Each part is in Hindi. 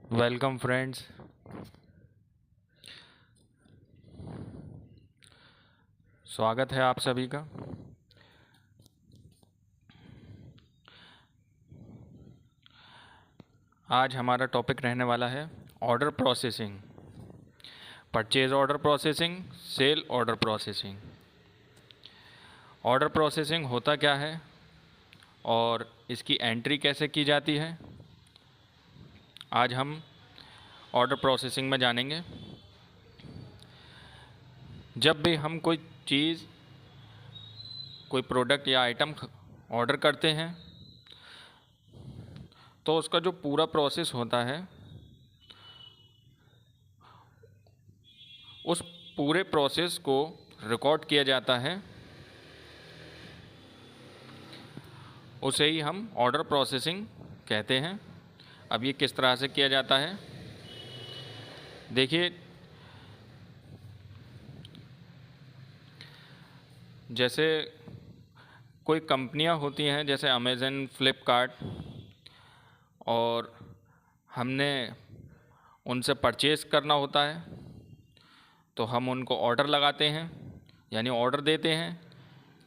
Welcome friends. स्वागत है आप सभी का। आज हमारा टॉपिक रहने वाला है order processing, purchase order processing, sell order processing. Order processing होता क्या है और इसकी एंट्री कैसे की जाती है, आज हम ऑर्डर प्रोसेसिंग में जानेंगे। जब भी हम कोई चीज़, कोई प्रोडक्ट या आइटम ऑर्डर करते हैं तो उसका जो पूरा प्रोसेस होता है, उस पूरे प्रोसेस को रिकॉर्ड किया जाता है, उसे ही हम ऑर्डर प्रोसेसिंग कहते हैं। अब ये किस तरह से किया जाता है, देखिए। जैसे कोई कंपनियां होती हैं जैसे अमेज़न, फ्लिपकार्ट, और हमने उनसे परचेज़ करना होता है तो हम उनको ऑर्डर लगाते हैं, यानी ऑर्डर देते हैं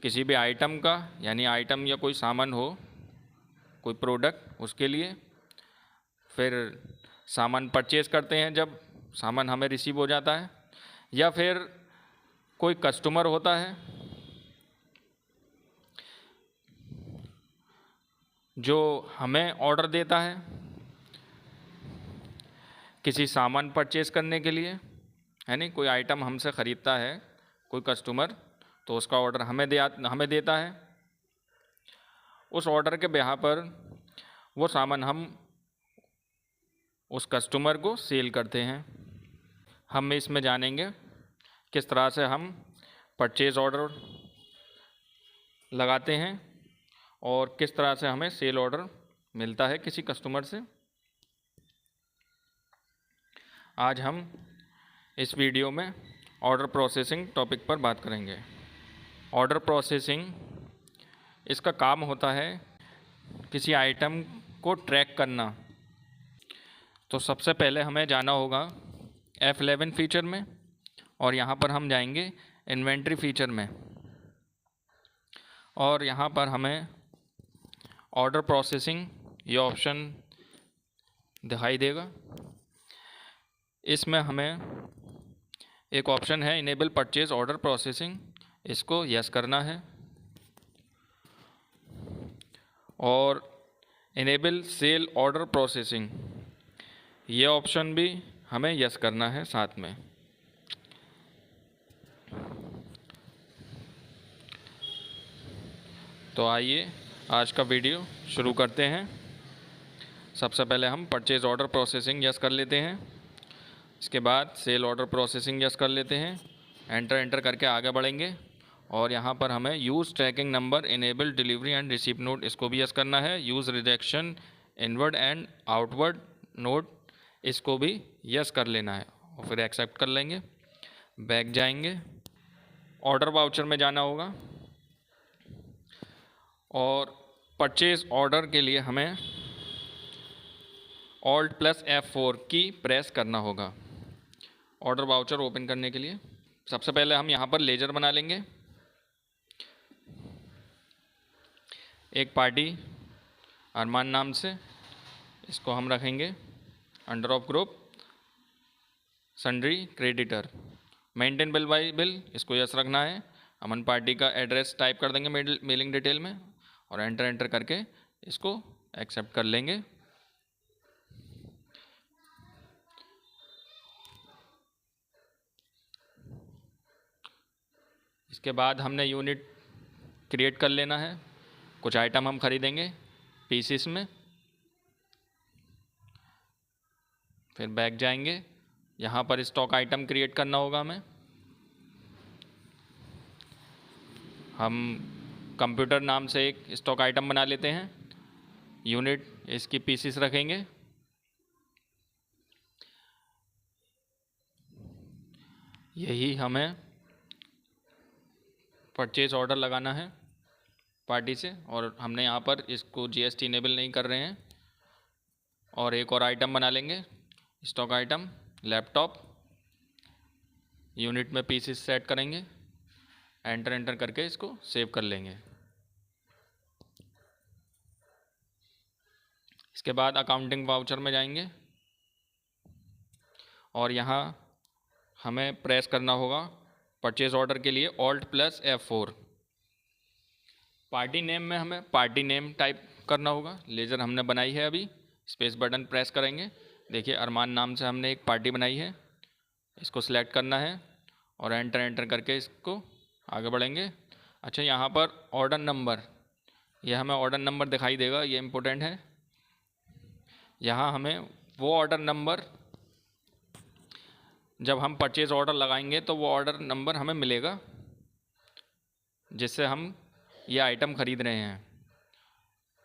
किसी भी आइटम का, यानी आइटम या कोई सामान हो, कोई प्रोडक्ट, उसके लिए। फिर सामान परचेज़ करते हैं जब सामान हमें रिसीव हो जाता है, या फिर कोई कस्टमर होता है जो हमें ऑर्डर देता है किसी सामान परचेज़ करने के लिए, है नहीं, कोई आइटम हमसे ख़रीदता है कोई कस्टमर, तो उसका ऑर्डर हमें देता है। उस ऑर्डर के ब्याह पर वो सामान हम उस कस्टमर को सेल करते हैं। हम इसमें जानेंगे किस तरह से हम परचेज़ ऑर्डर लगाते हैं और किस तरह से हमें सेल ऑर्डर मिलता है किसी कस्टमर से। आज हम इस वीडियो में ऑर्डर प्रोसेसिंग टॉपिक पर बात करेंगे। ऑर्डर प्रोसेसिंग, इसका काम होता है किसी आइटम को ट्रैक करना। तो सबसे पहले हमें जाना होगा F11 फीचर में, और यहाँ पर हम जाएंगे इन्वेंट्री फीचर में, और यहाँ पर हमें ऑर्डर प्रोसेसिंग ये ऑप्शन दिखाई देगा। इसमें हमें एक ऑप्शन है इनेबल परचेज ऑर्डर प्रोसेसिंग, इसको यस करना है, और इनेबल सेल ऑर्डर प्रोसेसिंग ये ऑप्शन भी हमें यस करना है साथ में। तो आइए आज का वीडियो शुरू करते हैं। सबसे पहले हम परचेज ऑर्डर प्रोसेसिंग यस कर लेते हैं, इसके बाद सेल ऑर्डर प्रोसेसिंग यस कर लेते हैं। एंटर करके आगे बढ़ेंगे, और यहाँ पर हमें use tracking number, enable delivery and receipt note, इसको भी यस करना है। Use rejection inward and outward note, इसको भी यस कर लेना है, और फिर एक्सेप्ट कर लेंगे। बैक जाएंगे, ऑर्डर वाउचर में जाना होगा, और परचेज ऑर्डर के लिए हमें Alt+F4 की प्रेस करना होगा ऑर्डर वाउचर ओपन करने के लिए। सबसे पहले हम यहाँ पर लेजर बना लेंगे। एक पार्टी अरमान नाम से, इसको हम रखेंगे under of group sundry creditor. Maintain bill by bill, इसको यस रखना है। अमन पार्टी का एड्रेस टाइप कर देंगे मेलिंग डिटेल में, और एंटर करके इसको एक्सेप्ट कर लेंगे। इसके बाद हमने यूनिट क्रिएट कर लेना है। कुछ आइटम हम खरीदेंगे पीसीस में, फिर बैक जाएंगे, यहाँ पर स्टॉक आइटम क्रिएट करना होगा हमें। हम कंप्यूटर नाम से एक स्टॉक आइटम बना लेते हैं, यूनिट इसकी पीसीस रखेंगे। यही हमें परचेज ऑर्डर लगाना है पार्टी से, और हमने यहाँ पर इसको जीएसटी इनेबल नहीं कर रहे हैं। और एक और आइटम बना लेंगे स्टॉक आइटम लैपटॉप, यूनिट में पीसेस सेट करेंगे, एंटर करके इसको सेव कर लेंगे। इसके बाद अकाउंटिंग वाउचर में जाएंगे और यहाँ हमें प्रेस करना होगा परचेज ऑर्डर के लिए Alt+F4। पार्टी नेम में हमें पार्टी नेम टाइप करना होगा, लेज़र हमने बनाई है अभी, स्पेस बटन प्रेस करेंगे। देखिए अरमान नाम से हमने एक पार्टी बनाई है, इसको सिलेक्ट करना है और एंटर करके इसको आगे बढ़ेंगे। अच्छा, यहाँ पर ऑर्डर नंबर, यह हमें ऑर्डर नंबर दिखाई देगा, ये इम्पोर्टेंट है। यहाँ हमें वो ऑर्डर नंबर, जब हम परचेज़ ऑर्डर लगाएंगे तो वो ऑर्डर नंबर हमें मिलेगा जिससे हम ये आइटम ख़रीद रहे हैं।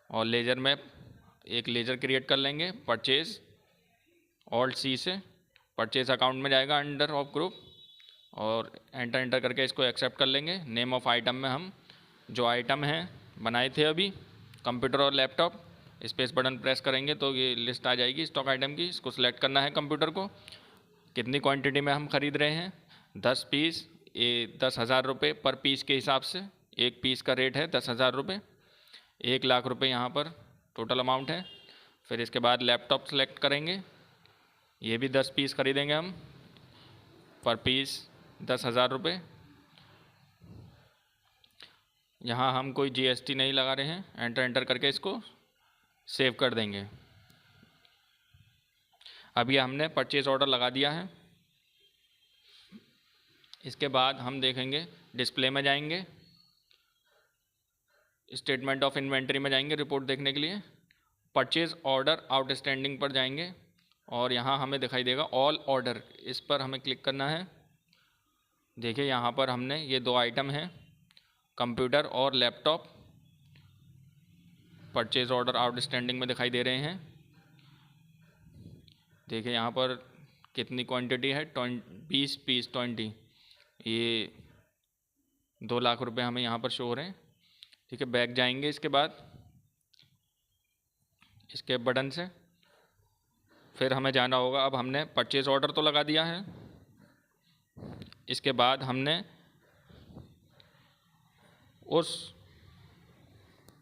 और लेज़र में एक लेज़र क्रिएट कर लेंगे, परचेज़ Alt+C से परचेज़ अकाउंट में जाएगा अंडर ऑफ ग्रुप, और एंटर करके इसको एक्सेप्ट कर लेंगे। नेम ऑफ आइटम में हम जो आइटम हैं बनाए थे अभी, कंप्यूटर और लैपटॉप, स्पेस बटन प्रेस करेंगे तो ये लिस्ट आ जाएगी स्टॉक आइटम की। इसको सिलेक्ट करना है कंप्यूटर को, कितनी क्वांटिटी में हम ख़रीद रहे हैं, 10 पीस, ये 10,000 रुपये पर पीस के हिसाब से, एक पीस का रेट है 10,000 रुपये, 1,00,000 रुपये यहाँ पर टोटल अमाउंट है। फिर इसके बाद लैपटॉप सेलेक्ट करेंगे, ये भी 10 पीस खरीदेंगे हम, पर पीस 10,000 रुपये। यहाँ हम कोई GST नहीं लगा रहे हैं, एंटर करके इसको सेव कर देंगे। अभी हमने परचेज़ ऑर्डर लगा दिया है। इसके बाद हम देखेंगे डिस्प्ले में जाएंगे, स्टेटमेंट ऑफ इन्वेंट्री में जाएंगे रिपोर्ट देखने के लिए, परचेज़ ऑर्डर आउटस्टैंडिंग पर जाएंगे और यहाँ हमें दिखाई देगा ऑल ऑर्डर, इस पर हमें क्लिक करना है। देखिए यहाँ पर हमने ये 2 आइटम हैं, कंप्यूटर और लैपटॉप, परचेज़ ऑर्डर आउटस्टैंडिंग में दिखाई दे रहे हैं। देखिए यहाँ पर कितनी क्वांटिटी है, 20 पीस 20, ये 2,00,000 रुपये हमें यहाँ पर शो हो रहे हैं। ठीक है, बैक जाएंगे इसके बाद इसके बटन से, फिर हमें जाना होगा, अब हमने परचेज़ ऑर्डर तो लगा दिया है, इसके बाद हमने उस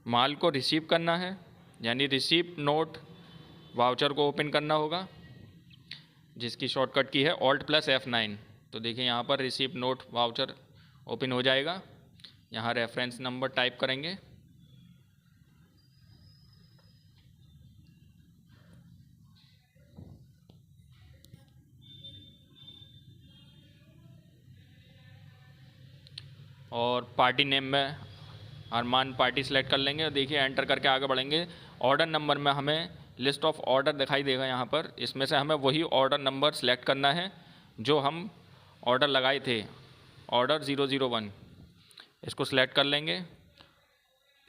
माल को रिसीव करना है, यानी रिसीप्ट नोट वाउचर को ओपन करना होगा, जिसकी शॉर्टकट की है Alt+F9। तो देखिए यहाँ पर रिसीप्ट नोट वाउचर ओपन हो जाएगा। यहाँ रेफरेंस नंबर टाइप करेंगे, और पार्टी नेम में अरमान पार्टी सेलेक्ट कर लेंगे। देखिए एंटर करके आगे बढ़ेंगे। ऑर्डर नंबर में हमें लिस्ट ऑफ ऑर्डर दिखाई देगा यहाँ पर, इसमें से हमें वही ऑर्डर नंबर सेलेक्ट करना है जो हम ऑर्डर लगाए थे, ऑर्डर 001, इसको सिलेक्ट कर लेंगे।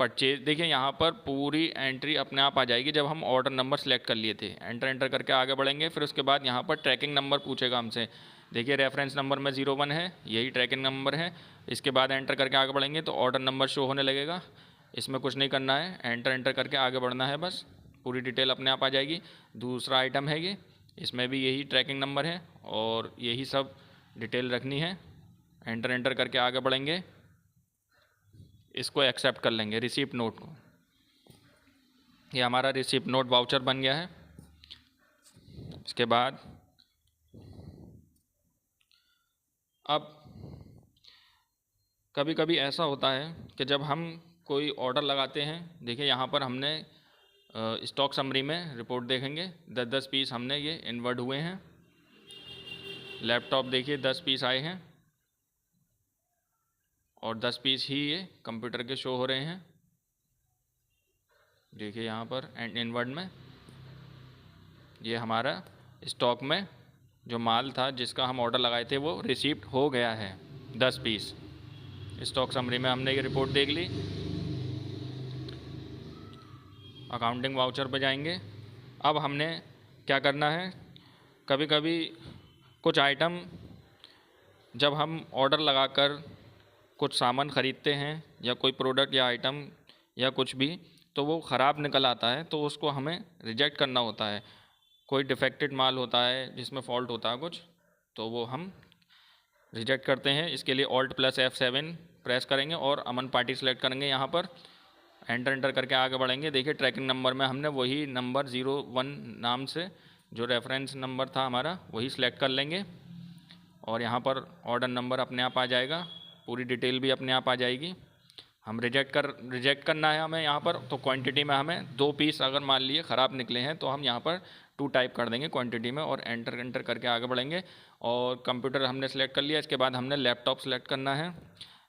परचेज, देखिए यहाँ पर पूरी एंट्री अपने आप आ जाएगी जब हम ऑर्डर नंबर सेलेक्ट कर लिए थे। एंटर करके आगे बढ़ेंगे। फिर उसके बाद यहाँ पर ट्रैकिंग नंबर पूछेगा हमसे, देखिए रेफरेंस नंबर में 01 है, यही ट्रैकिंग नंबर है। इसके बाद एंटर करके आगे बढ़ेंगे तो ऑर्डर नंबर शो होने लगेगा, इसमें कुछ नहीं करना है, एंटर करके आगे बढ़ना है, बस पूरी डिटेल अपने आप आ जाएगी। दूसरा आइटम है ये, इसमें भी यही ट्रैकिंग नंबर है और यही सब डिटेल रखनी है। एंटर करके आगे बढ़ेंगे, इसको एक्सेप्ट कर लेंगे रिसीप्ट नोट को। ये हमारा रिसीप्ट नोट वाउचर बन गया है। इसके बाद अब कभी कभी ऐसा होता है कि जब हम कोई ऑर्डर लगाते हैं, देखिए यहाँ पर हमने स्टॉक समरी में रिपोर्ट देखेंगे 10-10 पीस हमने ये इनवर्ड हुए हैं। लैपटॉप देखिए 10 पीस आए हैं और 10 पीस ही ये कंप्यूटर के शो हो रहे हैं। देखिए यहाँ पर एंड इनवर्ड में ये हमारा स्टॉक में जो माल था जिसका हम ऑर्डर लगाए थे वो रिसीव्ड हो गया है 10 पीस। स्टॉक समरी में हमने ये रिपोर्ट देख ली। अकाउंटिंग वाउचर पे जाएंगे। अब हमने क्या करना है, कभी कभी कुछ आइटम जब हम ऑर्डर लगाकर कुछ सामान ख़रीदते हैं या कोई प्रोडक्ट या आइटम या कुछ भी, तो वो ख़राब निकल आता है, तो उसको हमें रिजेक्ट करना होता है। कोई डिफेक्टेड माल होता है जिसमें फॉल्ट होता है कुछ, तो वो हम रिजेक्ट करते हैं। इसके लिए Alt+F7 प्रेस करेंगे और अमन पार्टी सेलेक्ट करेंगे। यहाँ पर एंटर करके आगे बढ़ेंगे। देखिए ट्रैकिंग नंबर में हमने वही नंबर 01 नाम से जो रेफरेंस नंबर था हमारा वही सिलेक्ट कर लेंगे और यहाँ पर ऑर्डर नंबर अपने आप आ जाएगा, पूरी डिटेल भी अपने आप आ जाएगी। हम रिजेक्ट करना है हमें यहाँ पर। तो क्वांटिटी में हमें 2 पीस अगर मान लिए ख़राब निकले हैं तो हम यहाँ पर 2 टाइप कर देंगे क्वांटिटी में और एंटर करके आगे बढ़ेंगे। और कंप्यूटर हमने सेलेक्ट कर लिया। इसके बाद हमने लैपटॉप सेलेक्ट करना है।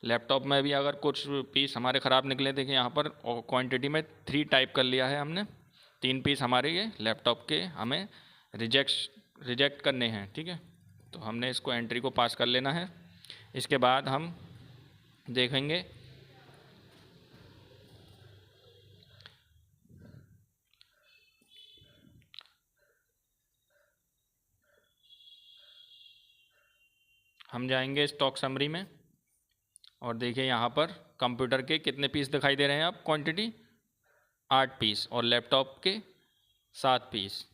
लैपटॉप में भी अगर कुछ पीस हमारे ख़राब निकले, देखिए यहाँ पर क्वांटिटी में 3 टाइप कर लिया है हमने। 3 पीस हमारे ये लैपटॉप के हमें रिजेक्ट करने हैं, ठीक है। तो हमने इसको एंट्री को पास कर लेना है। इसके बाद हम देखेंगे हम जाएंगे स्टॉक समरी में और देखिए यहाँ पर कंप्यूटर के कितने पीस दिखाई दे रहे हैं। अब क्वांटिटी 8 पीस और लैपटॉप के 7 पीस,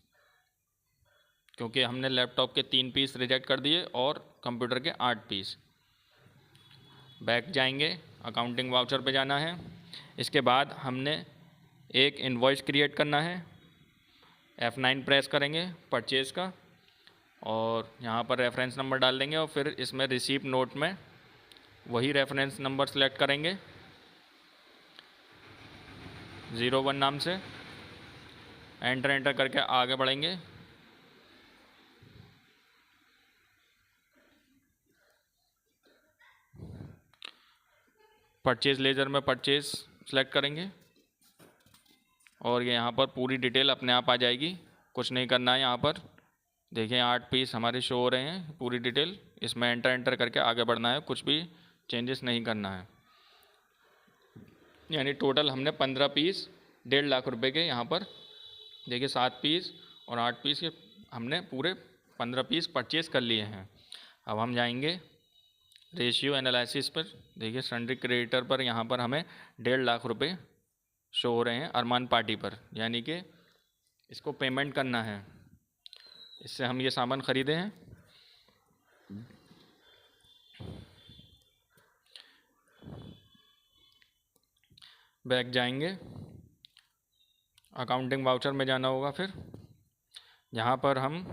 क्योंकि हमने लैपटॉप के 3 पीस रिजेक्ट कर दिए और कंप्यूटर के 8 पीस। बैक जाएंगे, अकाउंटिंग वाउचर पे जाना है। इसके बाद हमने एक इनवॉइस क्रिएट करना है। F9 प्रेस करेंगे परचेज़ का और यहाँ पर रेफरेंस नंबर डाल देंगे और फिर इसमें रिसीप्ट नोट में वही रेफरेंस नंबर सेलेक्ट करेंगे 01 नाम से। एंटर करके आगे बढ़ेंगे। परचेज़ लेजर में परचेज़ सेलेक्ट करेंगे और ये यहाँ पर पूरी डिटेल अपने आप आ जाएगी। कुछ नहीं करना है। यहाँ पर देखिए 8 पीस हमारे शो हो रहे हैं, पूरी डिटेल। इसमें एंटर करके आगे बढ़ना है, कुछ भी चेंजेस नहीं करना है। यानी टोटल हमने 15 पीस 1.5 लाख रुपए के यहाँ पर देखिए 7 पीस और 8 पीस के हमने पूरे 15 पीस परचेज़ कर लिए हैं। अब हम जाएंगे रेशियो एनालिसिस पर। देखिए सन्ड्री क्रेडिटर पर यहाँ पर हमें 1.5 लाख रुपए शो हो रहे हैं अरमान पार्टी पर, यानी कि इसको पेमेंट करना है। इससे हम ये सामान ख़रीदे हैं। बैक जाएंगे, अकाउंटिंग वाउचर में जाना होगा। फिर यहाँ पर हम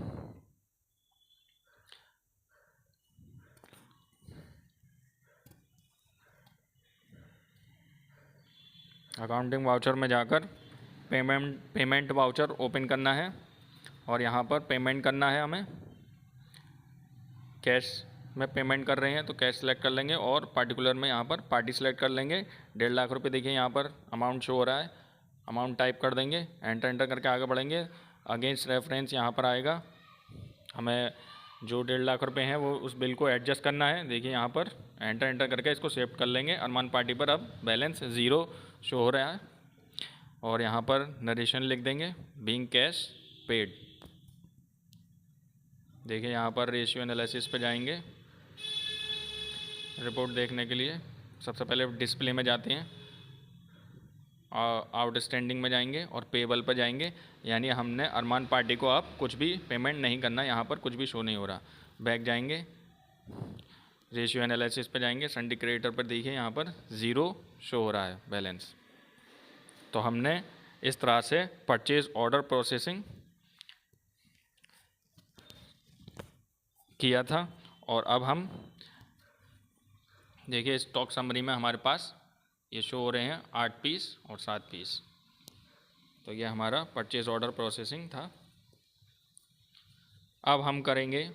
अकाउंटिंग वाउचर में जाकर पेमेंट वाउचर ओपन करना है और यहाँ पर पेमेंट करना है हमें। कैश में पेमेंट कर रहे हैं तो कैश सेलेक्ट कर लेंगे और पार्टिकुलर में यहाँ पर पार्टी सेलेक्ट कर लेंगे। 1.5 लाख रुपए देखिए यहाँ पर अमाउंट शो हो रहा है, अमाउंट टाइप कर देंगे। एंटर करके आगे बढ़ेंगे। अगेंस्ट रेफरेंस यहाँ पर आएगा, हमें जो 1.5 लाख रुपए हैं वो उस बिल को एडजस्ट करना है। देखिए यहाँ पर एंटर करके इसको सेव कर लेंगे। अरमान पार्टी पर अब बैलेंस 0 शो हो रहा है और यहाँ पर नरेशन लिख देंगे बीइंग कैश पेड। देखिए यहाँ पर रेशियो एनालिसिस पे जाएंगे रिपोर्ट देखने के लिए। सबसे पहले डिस्प्ले में जाते हैं, आउटस्टैंडिंग में जाएंगे और पेबल पर जाएंगे। यानी हमने अरमान पार्टी को अब कुछ भी पेमेंट नहीं करना, यहाँ पर कुछ भी शो नहीं हो रहा। बैक जाएंगे, रेशियो एनालिसिस पे जाएंगे, सन्ड्री क्रेडिटर पर देखिए यहाँ पर 0 शो हो रहा है बैलेंस। तो हमने इस तरह से परचेज ऑर्डर प्रोसेसिंग किया था। और अब हम देखिए स्टॉक समरी में हमारे पास ये शो हो रहे हैं 8 पीस और 7 पीस। तो ये हमारा परचेज ऑर्डर प्रोसेसिंग था। अब हम करेंगे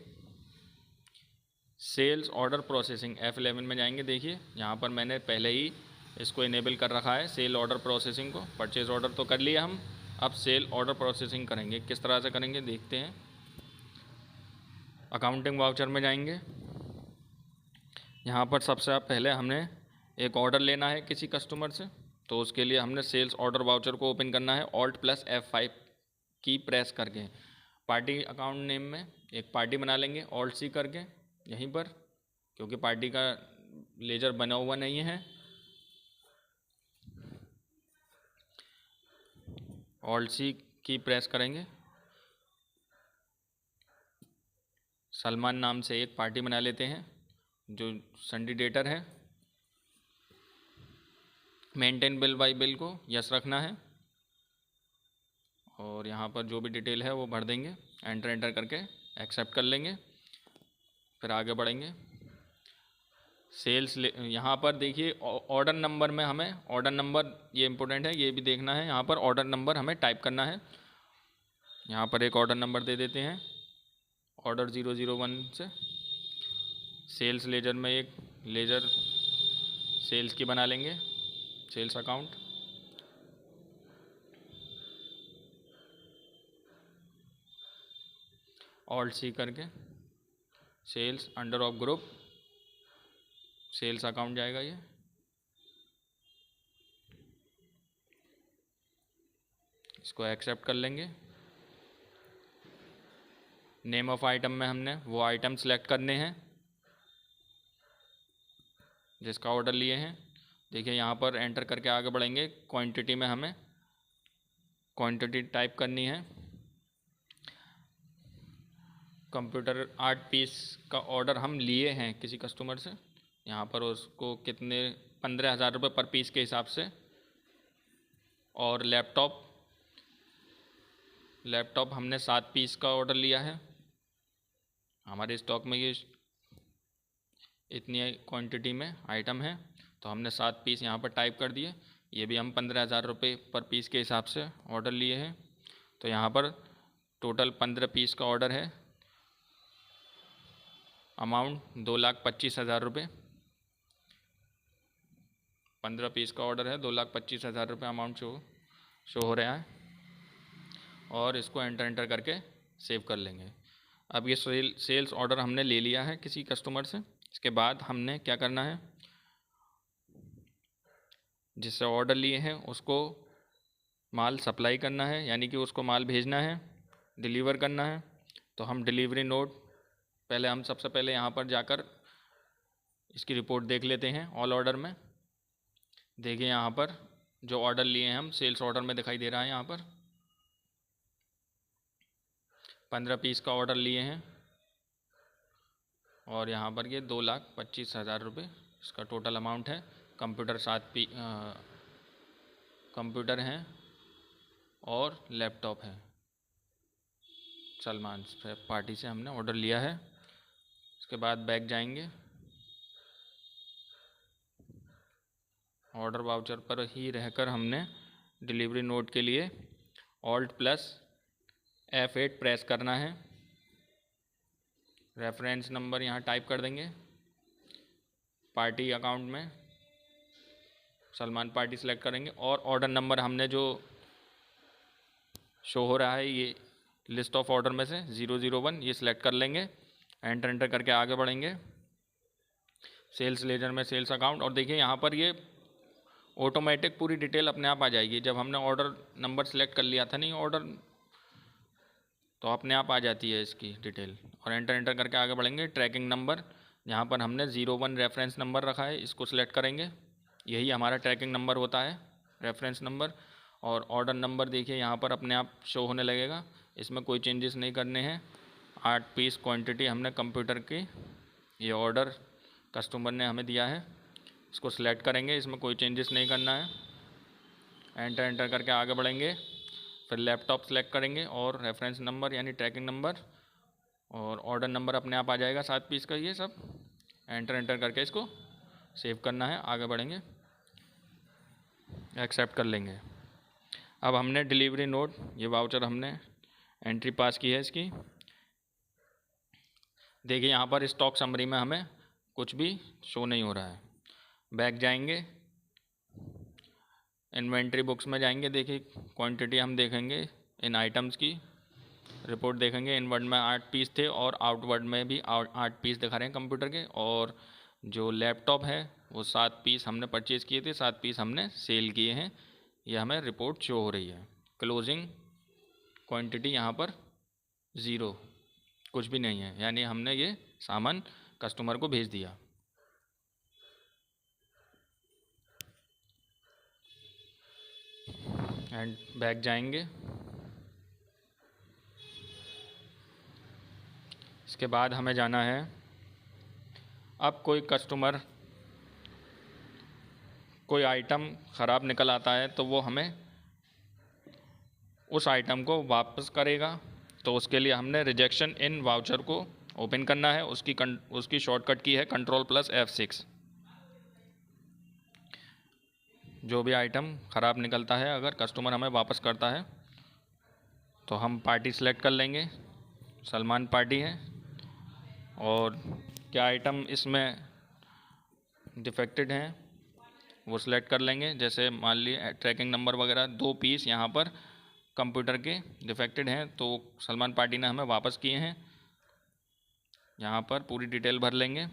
सेल्स ऑर्डर प्रोसेसिंग। F11 में जाएंगे। देखिए यहाँ पर मैंने पहले ही इसको इनेबल कर रखा है सेल ऑर्डर प्रोसेसिंग को। परचेज ऑर्डर तो कर लिया हम, अब सेल ऑर्डर प्रोसेसिंग करेंगे। किस तरह से करेंगे देखते हैं। अकाउंटिंग वाउचर में जाएंगे। यहाँ पर सबसे पहले हमने एक ऑर्डर लेना है किसी कस्टमर से, तो उसके लिए हमने सेल्स ऑर्डर वाउचर को ओपन करना है Alt+F5 की प्रेस करके। पार्टी अकाउंट नेम में एक पार्टी बना लेंगे Alt+C करके यहीं पर, क्योंकि पार्टी का लेजर बना हुआ नहीं है। Alt+C की प्रेस करेंगे सलमान नाम से एक पार्टी बना लेते हैं जो संडिडेटर है। मेंटेन बिल बाय बिल को यस रखना है और यहाँ पर जो भी डिटेल है वो भर देंगे, एंटर करके एक्सेप्ट कर लेंगे। फिर आगे बढ़ेंगे। सेल्स यहाँ पर देखिए ऑर्डर नंबर में हमें ऑर्डर नंबर, ये इंपॉर्टेंट है, ये भी देखना है। यहाँ पर ऑर्डर नंबर हमें टाइप करना है। यहाँ पर एक ऑर्डर नंबर दे देते हैं, ऑर्डर 001 से। सेल्स लेजर में एक लेजर सेल्स की बना लेंगे, सेल्स अकाउंट। ऑल्ट सी करके sales under of group sales account जाएगा ये। इसको एक्सेप्ट कर लेंगे। नेम ऑफ आइटम में हमने वो आइटम सेलेक्ट करने हैं जिसका ऑर्डर लिए हैं। देखिए यहाँ पर एंटर करके आगे बढ़ेंगे। क्वांटिटी में हमें क्वांटिटी टाइप करनी है। कंप्यूटर आर्ट पीस का ऑर्डर हम लिए हैं किसी कस्टमर से। यहाँ पर उसको कितने 15,000 रुपये पर पीस के हिसाब से। और लैपटॉप हमने 7 पीस का ऑर्डर लिया है। हमारे स्टॉक में ये इतनी क्वांटिटी में आइटम है तो हमने 7 पीस यहाँ पर टाइप कर दिए। ये भी हम 15,000 रुपये पर पीस के हिसाब से ऑर्डर लिए हैं। तो यहाँ पर टोटल 15 पीस का ऑर्डर है। अमाउंट 2,25,000 रुपये। 15 पीस का ऑर्डर है, 2,25,000 रुपये अमाउंट शो हो रहा है। और इसको एंटर करके सेव कर लेंगे। अब ये सेल्स ऑर्डर हमने ले लिया है किसी कस्टमर से। इसके बाद हमने क्या करना है, जिससे ऑर्डर लिए हैं उसको माल सप्लाई करना है, यानी कि उसको माल भेजना है, डिलीवर करना है। तो हम डिलीवरी नोट पहले हम सबसे पहले यहाँ पर जाकर इसकी रिपोर्ट देख लेते हैं। ऑल ऑर्डर में देखिए यहाँ पर जो ऑर्डर लिए हैं हम सेल्स ऑर्डर में दिखाई दे रहा है। यहाँ पर 15 पीस का ऑर्डर लिए हैं और यहाँ पर ये 2,25,000 रुपये इसका टोटल अमाउंट है। कंप्यूटर 7 कंप्यूटर हैं और लैपटॉप है। सलमान पार्टी से हमने ऑर्डर लिया है। इसके बाद बैक जाएंगे। ऑर्डर वाउचर पर ही रहकर हमने डिलीवरी नोट के लिए Alt+F8 प्रेस करना है। रेफरेंस नंबर यहाँ टाइप कर देंगे। पार्टी अकाउंट में सलमान पार्टी सेलेक्ट करेंगे और ऑर्डर नंबर हमने जो शो हो रहा है ये लिस्ट ऑफ ऑर्डर में से 001 ये सिलेक्ट कर लेंगे। एंटर करके आगे बढ़ेंगे। सेल्स लेजर में सेल्स अकाउंट और देखिए यहाँ पर ये ऑटोमेटिक पूरी डिटेल अपने आप आ जाएगी। जब हमने ऑर्डर नंबर सेलेक्ट कर लिया था नहीं ऑर्डर, तो अपने आप आ जाती है इसकी डिटेल। और एंटर करके आगे बढ़ेंगे। ट्रैकिंग नंबर यहाँ पर हमने 01 रेफरेंस नंबर रखा है, इसको सिलेक्ट करेंगे। यही हमारा ट्रैकिंग नंबर होता है, रेफरेंस नंबर। और ऑर्डर नंबर देखिए यहाँ पर अपने आप शो होने लगेगा। इसमें कोई चेंजेस नहीं करने हैं। 8 पीस क्वांटिटी हमने कंप्यूटर की ये ऑर्डर कस्टमर ने हमें दिया है, इसको सिलेक्ट करेंगे। इसमें कोई चेंजेस नहीं करना है। एंटर करके आगे बढ़ेंगे। फिर लैपटॉप सेलेक्ट करेंगे और रेफरेंस नंबर यानी ट्रैकिंग नंबर और ऑर्डर नंबर अपने आप आ जाएगा 7 पीस का ये सब। एंटर करके इसको सेव करना है। आगे बढ़ेंगे, एक्सेप्ट कर लेंगे। अब हमने डिलीवरी नोट ये वाउचर हमने एंट्री पास की है इसकी। देखिए यहाँ पर स्टॉक समरी में हमें कुछ भी शो नहीं हो रहा है। बैक जाएंगे, इन्वेंट्री बुक्स में जाएंगे। देखिए क्वांटिटी हम देखेंगे इन आइटम्स की रिपोर्ट देखेंगे। इनवर्ड में 8 पीस थे और आउटवर्ड में भी 8 पीस दिखा रहे हैं कंप्यूटर के। और जो लैपटॉप है वो 7 पीस हमने परचेज़ किए थे, 7 पीस हमने सेल किए हैं। ये हमें रिपोर्ट शो हो रही है। क्लोजिंग क्वांटिटी यहाँ पर 0 कुछ भी नहीं है, यानी हमने ये सामान कस्टमर को भेज दिया। एंड बैक जाएंगे। इसके बाद हमें जाना है, अब कोई कस्टमर कोई आइटम ख़राब निकल आता है तो वो हमें उस आइटम को वापस करेगा। तो उसके लिए हमने रिजेक्शन इन वाउचर को ओपन करना है। उसकी शॉर्टकट की है Ctrl+F6। जो भी आइटम ख़राब निकलता है अगर कस्टमर हमें वापस करता है तो हम पार्टी सेलेक्ट कर लेंगे, सलमान पार्टी है। और क्या आइटम इसमें डिफेक्टेड हैं वो सिलेक्ट कर लेंगे। जैसे मान लीजिए ट्रैकिंग नंबर वगैरह 2 पीस यहाँ पर कंप्यूटर के डिफेक्टेड हैं तो सलमान पार्टी ने हमें वापस किए हैं। यहाँ पर पूरी डिटेल भर लेंगे,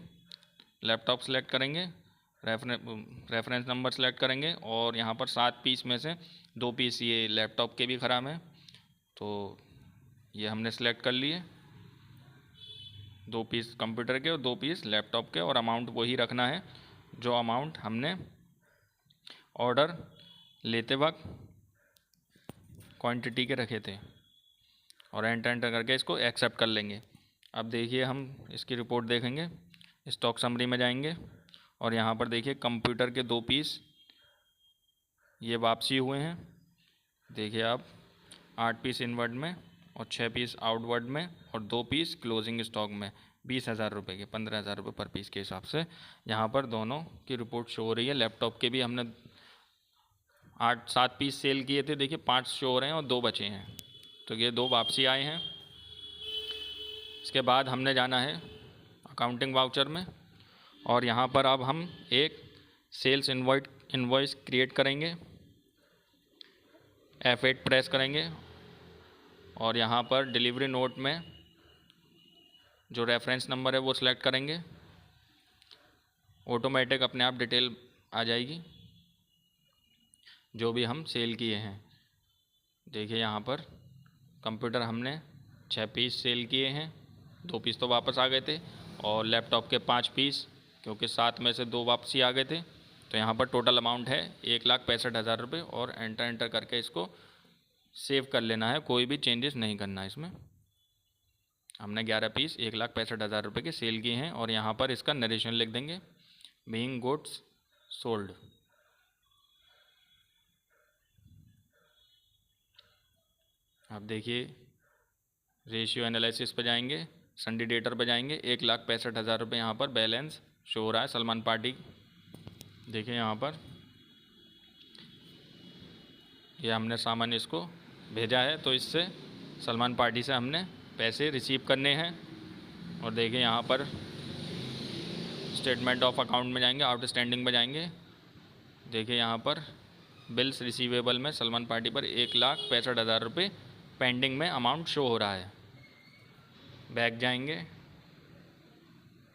लैपटॉप सेलेक्ट करेंगे, रेफरेंस नंबर सेलेक्ट करेंगे और यहाँ पर 7 पीस में से 2 पीस ये लैपटॉप के भी ख़राब हैं तो ये हमने सेलेक्ट कर लिए, 2 पीस कंप्यूटर के और 2 पीस लैपटॉप के। और अमाउंट वही रखना है जो अमाउंट हमने ऑर्डर लेते वक्त क्वांटिटी के रखे थे। और एंटर करके इसको एक्सेप्ट कर लेंगे। अब देखिए हम इसकी रिपोर्ट देखेंगे, स्टॉक समरी में जाएंगे और यहाँ पर देखिए कंप्यूटर के 2 पीस ये वापसी हुए हैं। देखिए आप 8 पीस इनवर्ड में और 6 पीस आउटवर्ड में और 2 पीस क्लोजिंग स्टॉक में 20,000 रुपये के 15,000 रुपये पर पीस के हिसाब से यहाँ पर दोनों की रिपोर्ट शो हो रही है। लैपटॉप के भी हमने 7 पीस सेल किए थे, देखिए 5 शो हो रहे हैं और 2 बचे हैं तो ये 2 वापसी आए हैं। इसके बाद हमने जाना है अकाउंटिंग वाउचर में और यहाँ पर अब हम एक सेल्स इनवॉइस क्रिएट करेंगे, F8 प्रेस करेंगे और यहाँ पर डिलीवरी नोट में जो रेफरेंस नंबर है वो सिलेक्ट करेंगे। ऑटोमेटिक अपने आप डिटेल आ जाएगी जो भी हम सेल किए हैं। देखिए यहाँ पर कंप्यूटर हमने 6 पीस सेल किए हैं, 2 पीस तो वापस आ गए थे और लैपटॉप के 5 पीस क्योंकि 7 में से 2 वापसी आ गए थे। तो यहाँ पर टोटल अमाउंट है 1,65,000 रुपये और एंटर करके इसको सेव कर लेना है, कोई भी चेंजेस नहीं करना है इसमें। हमने 11 पीस 1,65,000 रुपये के सेल किए हैं और यहाँ पर इसका नरेशन लिख देंगे, बीइंग गुड्स सोल्ड। अब देखिए रेशियो एनालिसिस पे जाएंगे, संडे डेटर पे जाएंगे, 1,65,000 रुपये यहाँ पर बैलेंस शो हो रहा है सलमान पार्टी। देखिए यहाँ पर ये हमने सामान इसको भेजा है तो इससे सलमान पार्टी से हमने पैसे रिसीव करने हैं। और देखिए यहाँ पर स्टेटमेंट ऑफ अकाउंट में जाएंगे, आउटस्टैंडिंग में जाएंगे। देखिए यहाँ पर बिल्स रिसीवेबल में सलमान पार्टी पर 1,65,000 रुपये पेंडिंग में अमाउंट शो हो रहा है। बैक जाएंगे,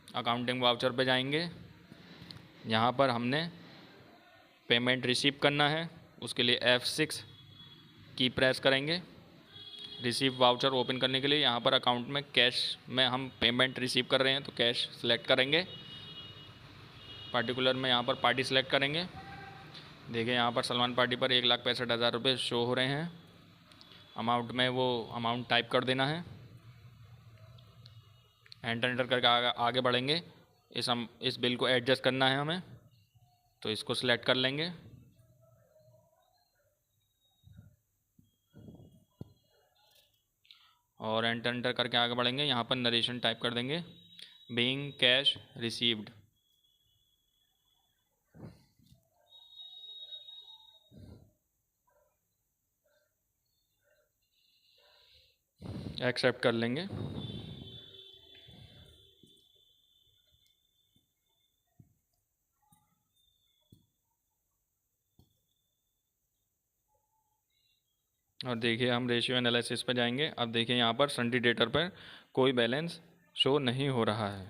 अकाउंटिंग वाउचर पे जाएंगे, यहाँ पर हमने पेमेंट रिसीव करना है, उसके लिए F6 की प्रेस करेंगे। रिसीव वाउचर ओपन करने के लिए यहाँ पर अकाउंट में कैश में हम पेमेंट रिसीव कर रहे हैं तो कैश सेलेक्ट करेंगे, पार्टिकुलर में यहाँ पर पार्टी सेलेक्ट करेंगे। देखिए यहाँ पर सलमान पार्टी पर 1,65,000 रुपये शो हो रहे हैं। अमाउंट में वो अमाउंट टाइप कर देना है, एंटर करके आगे बढ़ेंगे। इस बिल को एडजस्ट करना है हमें तो इसको सिलेक्ट कर लेंगे। और एंटर करके आगे बढ़ेंगे, यहाँ पर नरेशन टाइप कर देंगे, बीइंग कैश रिसीव्ड। एक्सेप्ट कर लेंगे। और देखिए हम रेशियो एनालिसिस पे जाएंगे। अब देखिए यहाँ पर संडे डेटर पर कोई बैलेंस शो नहीं हो रहा है,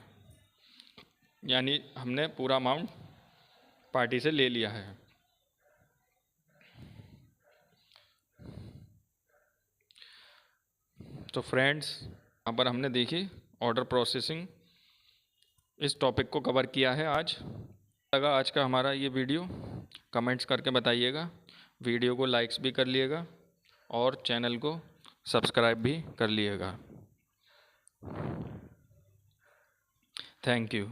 यानी हमने पूरा अमाउंट पार्टी से ले लिया है। तो फ्रेंड्स यहाँ पर हमने देखी ऑर्डर प्रोसेसिंग इस टॉपिक को कवर किया है। आज लगा आज का हमारा ये वीडियो, कमेंट्स करके बताइएगा। वीडियो को लाइक्स भी कर लिएगा और चैनल को सब्सक्राइब भी कर लिएगा। Thank you.